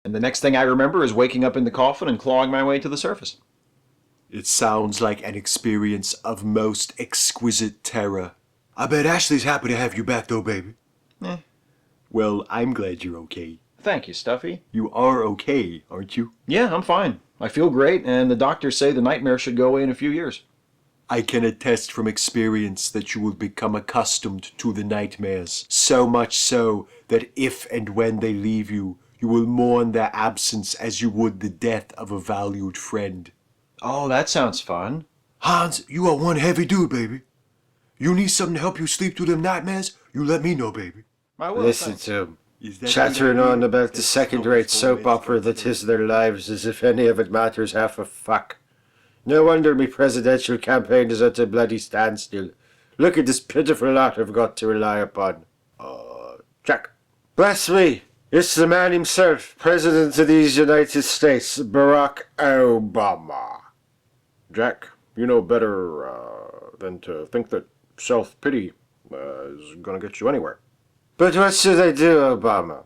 And the next thing I remember is waking up in the coffin and clawing my way to the surface. It sounds like an experience of most exquisite terror. I bet Ashley's happy to have you back though, baby. Eh. Well, I'm glad you're okay. Thank you, Stuffy. You are okay, aren't you? Yeah, I'm fine. I feel great, and the doctors say the nightmare should go away in a few years. I can attest from experience that you will become accustomed to the nightmares, so much so that if and when they leave you, you will mourn their absence as you would the death of a valued friend. Oh, that sounds fun. Hans, you are one heavy dude, baby. You need something to help you sleep through them nightmares? You let me know, baby. I will, Listen thanks. to 'em, Is that chattering the idea? on about the That's second-rate how soap it's opera that is their lives as if any of it matters half a fuck. No wonder me presidential campaign is at a bloody standstill. Look at this pitiful lot I've got to rely upon. Jack. Bless me, it's the man himself, President of these United States, Barack Obama. Jack, you know better than to think that self-pity is gonna get you anywhere. But what should I do, Obama?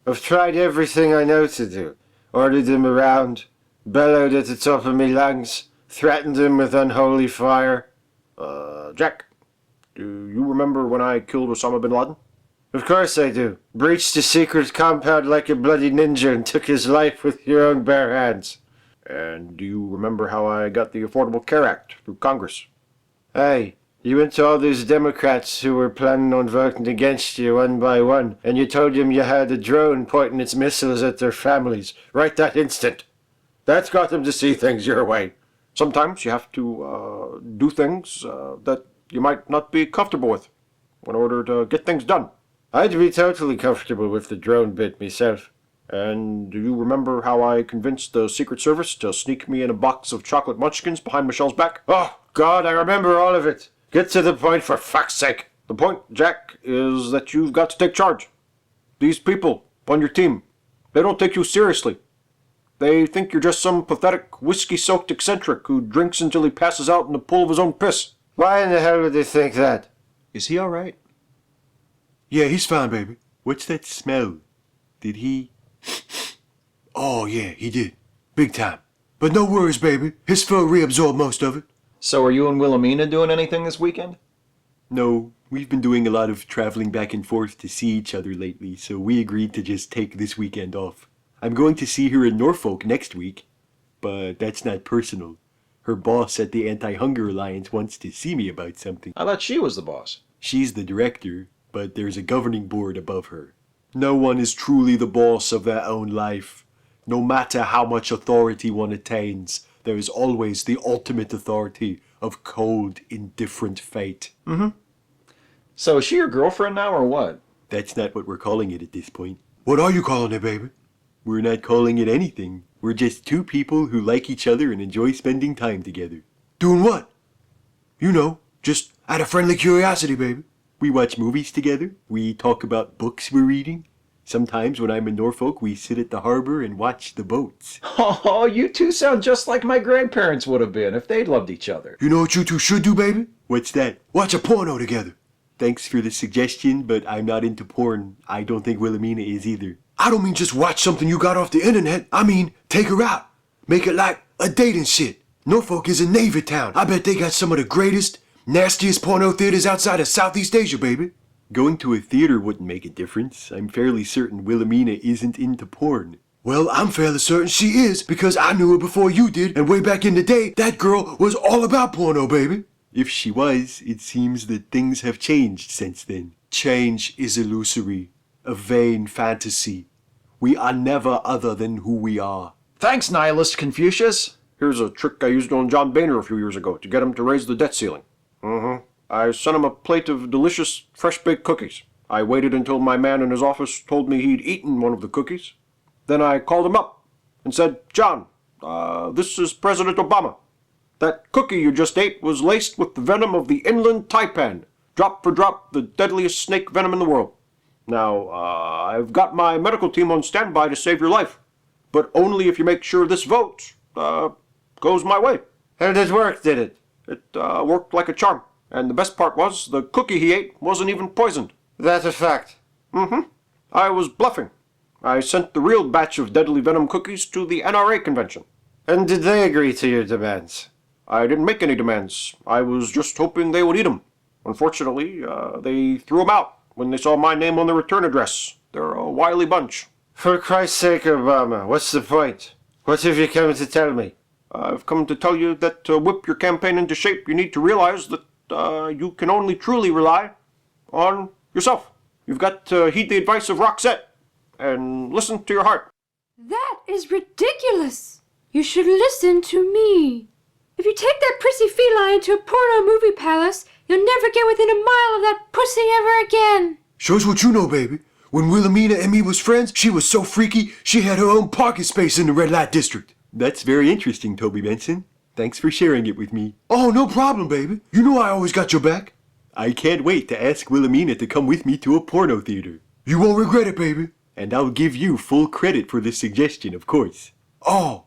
I've tried everything I know to do. Ordered him around, bellowed at the top of me lungs, threatened him with unholy fire. Jack, do you remember when I killed Osama bin Laden? Of course I do. Breached a secret compound like a bloody ninja and took his life with your own bare hands. And do you remember how I got the Affordable Care Act through Congress? Aye. You went to all those Democrats who were planning on voting against you one by one, and you told them you had a drone pointing its missiles at their families, right that instant. That's got them to see things your way. Sometimes you have to do things that you might not be comfortable with in order to get things done. I'd be totally comfortable with the drone bit myself. And do you remember how I convinced the Secret Service to sneak me in a box of chocolate munchkins behind Michelle's back? Oh, God, I remember all of it. Get to the point for fuck's sake. The point, Jack, is that you've got to take charge. These people on your team, they don't take you seriously. They think you're just some pathetic, whiskey-soaked eccentric who drinks until he passes out in the pool of his own piss. Why in the hell would they think that? Is he all right? Yeah, he's fine, baby. What's that smell? Did he? Oh, yeah, he did. Big time. But no worries, baby. His fur reabsorbed most of it. So are you and Wilhelmina doing anything this weekend? No, we've been doing a lot of traveling back and forth to see each other lately, so we agreed to just take this weekend off. I'm going to see her in Norfolk next week, but that's not personal. Her boss at the Anti-Hunger Alliance wants to see me about something. I thought she was the boss. She's the director, but there's a governing board above her. No one is truly the boss of their own life. No matter how much authority one attains, there is always the ultimate authority of cold, indifferent fate. So is she your girlfriend now, or what? That's not what we're calling it at this point. What are you calling it, baby? We're not calling it anything. We're just two people who like each other and enjoy spending time together. Doing what? You know, just out of friendly curiosity, baby. We watch movies together. We talk about books we're reading. Sometimes when I'm in Norfolk, we sit at the harbor and watch the boats. Oh, you two sound just like my grandparents would have been if they'd loved each other. You know what you two should do, baby? What's that? Watch a porno together. Thanks for the suggestion, but I'm not into porn. I don't think Wilhelmina is either. I don't mean just watch something you got off the internet. I mean, take her out. Make it like a date and shit. Norfolk is a Navy town. I bet they got some of the greatest, nastiest porno theaters outside of Southeast Asia, baby. Going to a theater wouldn't make a difference. I'm fairly certain Wilhelmina isn't into porn. Well, I'm fairly certain she is, because I knew her before you did, and way back in the day, that girl was all about porno, baby. If she was, it seems that things have changed since then. Change is illusory, A vain fantasy. We are never other than who we are. Thanks, nihilist Confucius. Here's a trick I used on John Boehner a few years ago to get him to raise the debt ceiling. I sent him a plate of delicious, fresh-baked cookies. I waited until my man in his office told me he'd eaten one of the cookies. Then I called him up and said, John, this is President Obama. That cookie you just ate was laced with the venom of the inland taipan, drop for drop the deadliest snake venom in the world. Now, I've got my medical team on standby to save your life, but only if you make sure this vote goes my way. How did it work, did it? It worked like a charm. And the best part was, the cookie he ate wasn't even poisoned. That's a fact. I was bluffing. I sent the real batch of deadly venom cookies to the NRA convention. And did they agree to your demands? I didn't make any demands. I was just hoping they would eat them. Unfortunately, they threw them out when they saw my name on the return address. They're a wily bunch. For Christ's sake, Obama, what's the point? What have you come to tell me? I've come to tell you that to whip your campaign into shape, you need to realize that you can only truly rely on yourself. You've got to heed the advice of Roxette and listen to your heart. That is ridiculous. You should listen to me. If you take that prissy feline to a porno movie palace, you'll never get within a mile of that pussy ever again. Shows what you know, baby. When Wilhelmina and me was friends, she was so freaky, she had her own parking space in the red light district. That's very interesting, Toby Benson. Thanks for sharing it with me. Oh, no problem, baby. You know I always got your back. I can't wait to ask Wilhelmina to come with me to a porno theater. You won't regret it, baby. And I'll give you full credit for the suggestion, of course. Oh,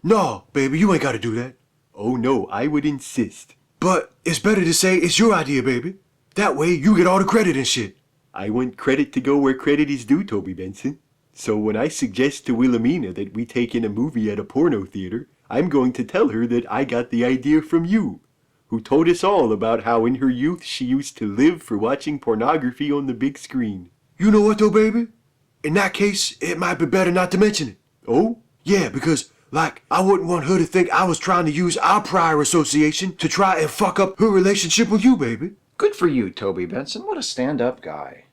no, baby, you ain't got to do that. Oh, no, I would insist. But it's better to say it's your idea, baby. That way you get all the credit and shit. I want credit to go where credit is due, Toby Benson. So when I suggest to Wilhelmina that we take in a movie at a porno theater, I'm going to tell her that I got the idea from you, who told us all about how in her youth she used to live for watching pornography on the big screen. You know what though, baby? In that case, it might be better not to mention it. Oh? Yeah, because, I wouldn't want her to think I was trying to use our prior association to try and fuck up her relationship with you, baby. Good for you, Toby Benson. What a stand-up guy.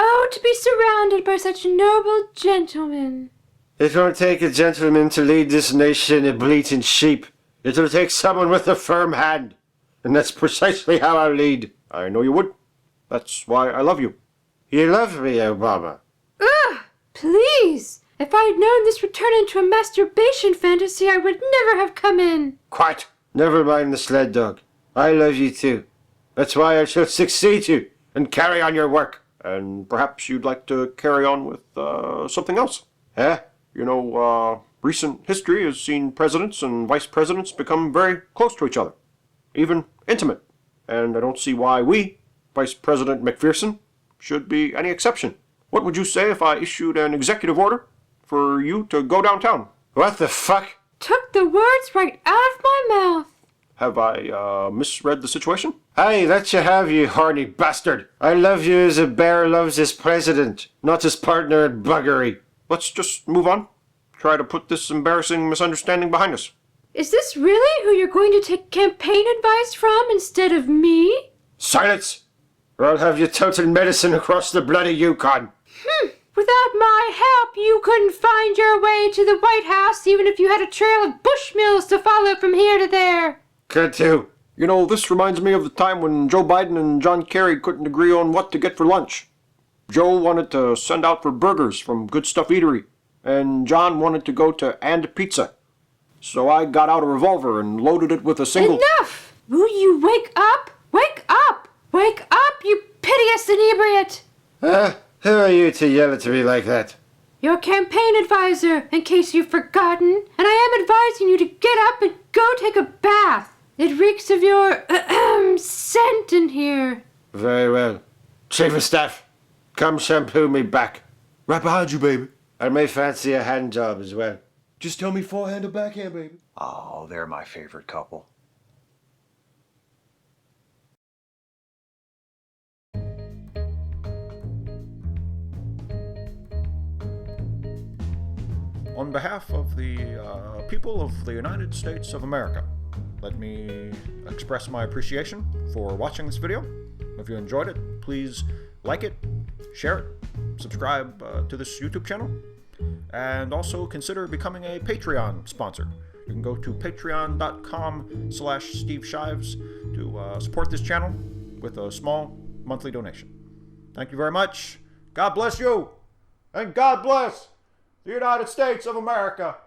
Oh, to be surrounded by such noble gentlemen. It won't take a gentleman to lead this nation of bleating sheep. It'll take someone with a firm hand. And that's precisely how I'll lead. I know you would. That's why I love you. You love me, Obama. Ugh, please. If I had known this would turn into a masturbation fantasy, I would never have come in. Quiet. Never mind the sled dog. I love you too. That's why I shall succeed you and carry on your work. And perhaps you'd like to carry on with something else. Huh? You know, recent history has seen presidents and vice presidents become very close to each other, even intimate. And I don't see why we, Vice President MacPherson, should be any exception. What would you say if I issued an executive order for you to go downtown? What the fuck? Took the words right out of my mouth. Have I misread the situation? Hey, that you have, you horny bastard. I love you as a bear loves his president, not his partner in buggery. Let's just move on. Try to put this embarrassing misunderstanding behind us. Is this really who you're going to take campaign advice from instead of me? Silence! Or I'll have you toting medicine across the bloody Yukon. Without my help, you couldn't find your way to the White House even if you had a trail of bushmills to follow from here to there. Could do. You know, this reminds me of the time when Joe Biden and John Kerry couldn't agree on what to get for lunch. Joe wanted to send out for burgers from Good Stuff Eatery, and John wanted to go to And Pizza. So I got out a revolver and loaded it with a single... Enough! Will you wake up? Wake up! Wake up, you piteous inebriate! Who are you to yell at me like that? Your campaign advisor, in case you've forgotten, and I am advising you to get up and go take a bath. It reeks of your scent in here. Very well. Chief of Staff, come shampoo me back. Right behind you, baby. I may fancy a hand job as well. Just tell me forehand or backhand, baby. Oh, they're my favorite couple. On behalf of the people of the United States of America, let me express my appreciation for watching this video. If you enjoyed it, please like it, share it, subscribe to this YouTube channel, and also consider becoming a Patreon sponsor. You can go to patreon.com/Steve Shives to support this channel with a small monthly donation. Thank you very much. God bless you, and God bless the United States of America.